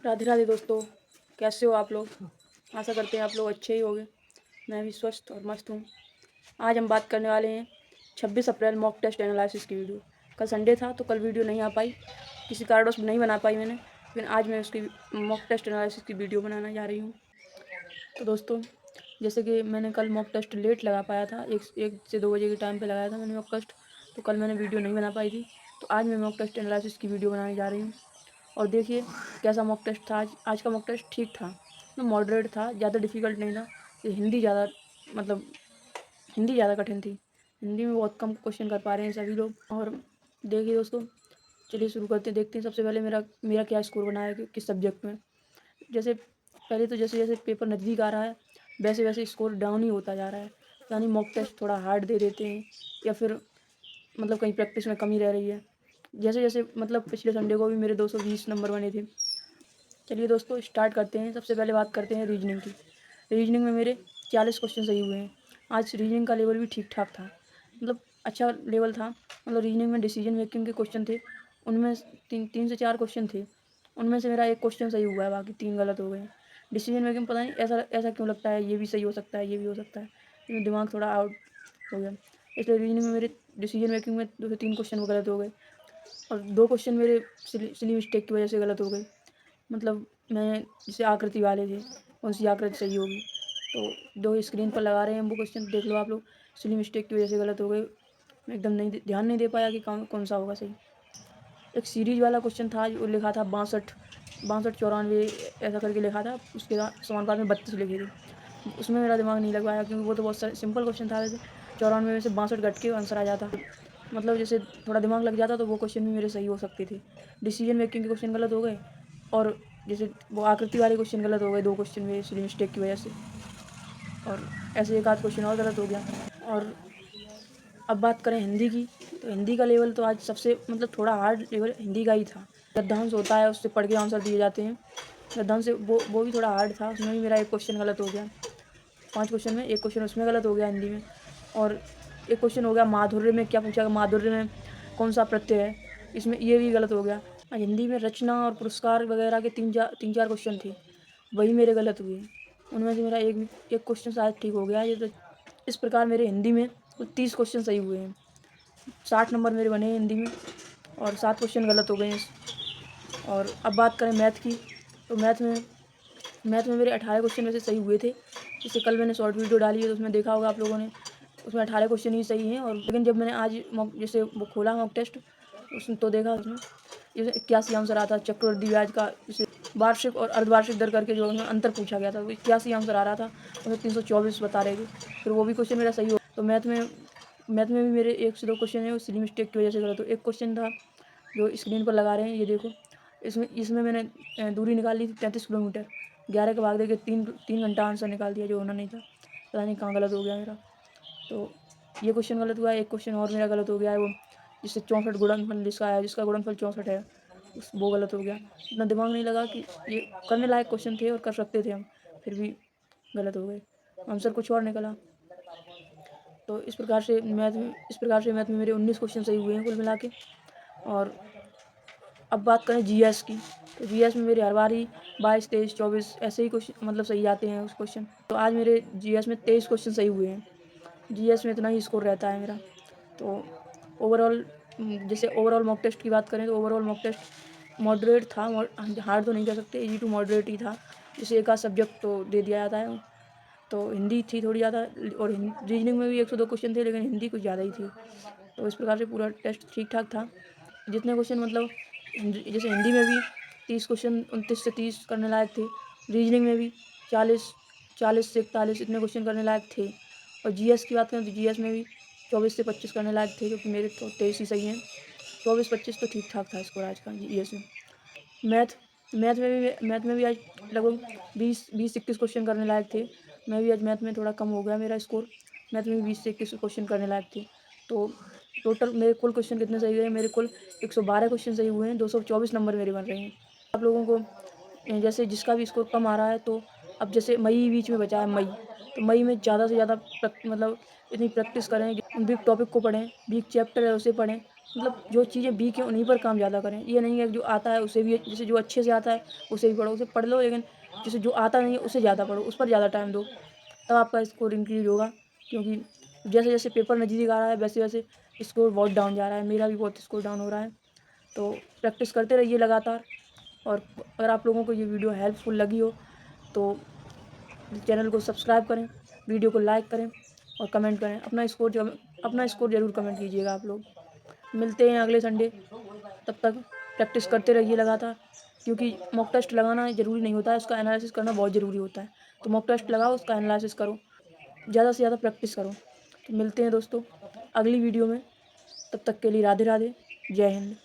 राधे राधे दोस्तों, कैसे हो आप लोग। आशा करते हैं आप लोग अच्छे ही होंगे। मैं भी स्वस्थ और मस्त हूँ। आज हम बात करने वाले हैं 26 अप्रैल मॉक टेस्ट एनालिसिस की वीडियो। कल संडे था तो कल वीडियो नहीं आ पाई, किसी कारणवश नहीं बना पाई मैंने, लेकिन आज मैं उसकी मॉक टेस्ट एनालिसिस की वीडियो बनाना जा रही हूँ। तो दोस्तों, जैसे कि मैंने कल मॉक टेस्ट लेट लगा पाया था, एक से 2 बजे के टाइम पे लगाया था मैंने मॉक टेस्ट, तो कल मैंने वीडियो नहीं बना पाई थी। तो आज मैं मॉक टेस्ट एनालिसिस की वीडियो बनाने जा रही हूँ। और देखिए कैसा मॉक टेस्ट था। आज का मॉक टेस्ट ठीक था, तो मॉडरेट था, ज़्यादा डिफ़िकल्ट नहीं था। हिंदी ज़्यादा मतलब हिंदी ज़्यादा कठिन थी। हिंदी में बहुत कम क्वेश्चन कर पा रहे हैं सभी लोग। और देखिए दोस्तों, चलिए शुरू करते हैं। देखते हैं सबसे पहले मेरा मेरा क्या स्कोर बना है किस सब्जेक्ट में। जैसे पहले तो जैसे जैसे पेपर नज़दीक आ रहा है वैसे वैसे स्कोर डाउन ही होता जा रहा है। यानी मॉक टेस्ट थोड़ा हार्ड दे देते हैं, या फिर मतलब कहीं प्रैक्टिस में कमी रह रही है। जैसे जैसे मतलब पिछले संडे को भी मेरे 220 नंबर बने थे। चलिए दोस्तों, स्टार्ट करते हैं। सबसे पहले बात करते हैं रीजनिंग की। रीजनिंग में मेरे 40 क्वेश्चन सही हुए हैं। आज रीजनिंग का लेवल भी ठीक ठाक था, मतलब अच्छा लेवल था। मतलब रीजनिंग में डिसीजन मेकिंग के क्वेश्चन थे, उनमें 3 से 4 क्वेश्चन थे, उनमें से मेरा 1 क्वेश्चन सही हुआ है, बाकी 3 गलत हो गए हैं। डिसीजन मेकिंग पता नहीं ऐसा ऐसा क्यों लगता है, ये भी सही हो सकता है, ये भी हो सकता है, लेकिन दिमाग थोड़ा आउट हो गया। इसलिए रीजनिंग में मेरे डिसीजन मेकिंग में 2 से 3 क्वेश्चन वो गलत हो गए, और 2 क्वेश्चन मेरे सिली मिस्टेक की वजह से गलत हो गए। मतलब मैं जैसे आकृति वाले थे, कौन सी आकृति सही होगी, तो 2 स्क्रीन पर लगा रहे हैं, वो क्वेश्चन देख लो आप लोग। सिली मिस्टेक की वजह से गलत हो गए। मैं एकदम नहीं ध्यान नहीं दे पाया कि कौन सा होगा सही। एक सीरीज वाला क्वेश्चन था, जो लिखा था 62 94 ऐसा करके लिखा था, उसके समानुपात में 32 लिखे थे। उसमें मेरा दिमाग नहीं लग पाया, क्योंकि वो तो बहुत सिंपल क्वेश्चन था। वैसे 94 में से 62 घट के आंसर आ जाता, मतलब जैसे थोड़ा दिमाग लग जाता तो वो क्वेश्चन भी मेरे सही हो सकते थे। डिसीजन मेकिंग के क्वेश्चन गलत हो गए, और जैसे वो आकृति वाले क्वेश्चन गलत हो गए 2 क्वेश्चन में सिली मिस्टेक की वजह से, और ऐसे एक आध क्वेश्चन और गलत हो गया। और अब बात करें हिंदी की, तो हिंदी का लेवल तो आज सबसे मतलब थोड़ा हार्ड लेवल हिंदी का ही था। गद्यांश होता है, उससे पढ़ के आंसर दिए जाते हैं। गद्यांश से वो भी थोड़ा हार्ड था, उसमें भी मेरा 1 क्वेश्चन गलत हो गया। 5 क्वेश्चन में 1 क्वेश्चन उसमें गलत हो गया हिंदी में। और एक क्वेश्चन हो गया माधुर्य में, क्या पूछा, माधुर्य में कौन सा प्रत्यय है, इसमें ये भी गलत हो गया। हिंदी में रचना और पुरस्कार वगैरह के 3-4 क्वेश्चन थे, वही मेरे गलत हुए। उनमें से मेरा एक क्वेश्चन शायद ठीक हो गया। ये तो इस प्रकार मेरे हिंदी में कुल 30 क्वेश्चन सही हुए हैं। 60 नंबर मेरे बने हैं हिंदी में, और 7 क्वेश्चन गलत हो गए हैं। और अब बात करें मैथ की, तो मैथ में मेरे 18 क्वेश्चन वैसे सही हुए थे। जैसे कल मैंने शॉर्ट वीडियो डाली है तो उसमें देखा होगा आप लोगों ने, उसमें 18 क्वेश्चन ही सही हैं। और लेकिन जब मैंने आज जैसे वो खोला मॉक टेस्ट, उसमें तो देखा उसमें जैसे 81 आंसर आता, चक्रवृद्धि ब्याज का जैसे वार्षिक और अर्धवार्षिक दर करके जो उसमें अंतर पूछा गया था, वो 81 आंसर आ रहा था, उसमें 324 बता रहे थे। फिर वो भी क्वेश्चन मेरा सही हो। तो मैथ में भी मेरे 1 से 2 क्वेश्चन है वो सिली मिस्टेक की वजह से गलत हो। एक क्वेश्चन था जो स्क्रीन पर लगा रहे हैं, ये देखो। इसमें मैंने दूरी निकाली थी 33 किलोमीटर, 11 का भाग देके 3 घंटा आंसर निकाल दिया, जो होना नहीं था। पता नहीं कहाँ गलत हो गया मेरा। तो ये क्वेश्चन गलत हुआ है। एक क्वेश्चन और मेरा गलत हो गया है, वो जिससे 64 गुणनफल जिसका है, जिसका गुणनफल 64 है, वो गलत हो गया। इतना दिमाग नहीं लगा कि ये करने लायक क्वेश्चन थे और कर सकते थे हम, फिर भी गलत हो गए। आंसर कुछ और निकला। तो इस प्रकार से मैथ में मेरे 19 क्वेश्चन सही हुए हैं कुल मिला के। और अब बात करें जीएस की, तो जीएस में मेरे हर बार ही 22, 23, 24 ऐसे ही क्वेश्चन मतलब सही आते हैं उस क्वेश्चन। तो आज मेरे जीएस में 23 क्वेश्चन सही हुए हैं। जीएस में इतना ही स्कोर रहता है मेरा। तो ओवरऑल जैसे ओवरऑल मॉक टेस्ट की बात करें, तो ओवरऑल मॉक टेस्ट मॉडरेट था। हार्ड तो नहीं कह सकते, इजी टू मॉडरेट ही था। जैसे एक आध सब्जेक्ट तो दे दिया जाता है। तो हिंदी थी थोड़ी ज़्यादा, और रीजनिंग में भी 102 क्वेश्चन थे, लेकिन हिंदी कुछ ज़्यादा ही थी। तो इस प्रकार से पूरा टेस्ट ठीक ठाक था। जितने क्वेश्चन मतलब जैसे हिंदी में भी 30 क्वेश्चन 29 से 30 करने लायक थे। रीजनिंग में भी 40 से 41 इतने क्वेश्चन करने लायक थे। और जीएस की बात करें तो जीएस में भी 24 से 25 करने लायक थे, क्योंकि मेरे तो 23 ही सही हैं। 24-25 तो ठीक ठाक था स्कोर आज का जीएस में। मैथ मैथ में भी आज लगभग 20-21 क्वेश्चन करने लायक थे। मैं भी आज मैथ में थोड़ा कम हो गया मेरा स्कोर। मैथ में भी 20 से 21 क्वेश्चन करने लायक थे। तो टोटल मेरे कुल क्वेश्चन कितने सही हुए? मेरे कुल 112 क्वेश्चन सही हुए हैं। 224 नंबर मेरे बन रहे हैं। आप लोगों को जैसे जिसका भी स्कोर कम आ रहा है, तो अब जैसे मई बीच में बचा है मई, तो मई में ज़्यादा से ज़्यादा मतलब इतनी प्रैक्टिस करें, वीक टॉपिक को पढ़ें, वीक चैप्टर है उसे पढ़ें, मतलब जो चीज़ें वीक हैं उन्हीं पर काम ज़्यादा करें। ये नहीं है कि जो आता है उसे भी, जैसे जो अच्छे से आता है उसे भी पढ़ो, उसे पढ़ लो, लेकिन जैसे जो आता नहीं है उसे ज़्यादा पढ़ो, उस पर ज़्यादा टाइम दो, तब आपका स्कोर इंक्रीज़ होगा। क्योंकि जैसे-जैसे पेपर नज़दीक आ रहा है वैसे-वैसे स्कोर बहुत डाउन जा रहा है। मेरा भी बहुत स्कोर डाउन हो रहा है। तो प्रैक्टिस करते रहिए लगातार। और अगर आप लोगों को ये वीडियो हेल्पफुल लगी हो तो चैनल को सब्सक्राइब करें, वीडियो को लाइक करें और कमेंट करें। अपना स्कोर ज़रूर कमेंट कीजिएगा आप लोग। मिलते हैं अगले संडे, तब तक प्रैक्टिस करते रहिए लगातार, क्योंकि मॉक टेस्ट लगाना ज़रूरी नहीं होता है, उसका एनालिसिस करना बहुत ज़रूरी होता है। तो मॉक टेस्ट लगाओ, उसका एनालिसिस करो, ज़्यादा से ज़्यादा प्रैक्टिस करो। तो मिलते हैं दोस्तों अगली वीडियो में, तब तक के लिए राधे राधे, जय हिंद।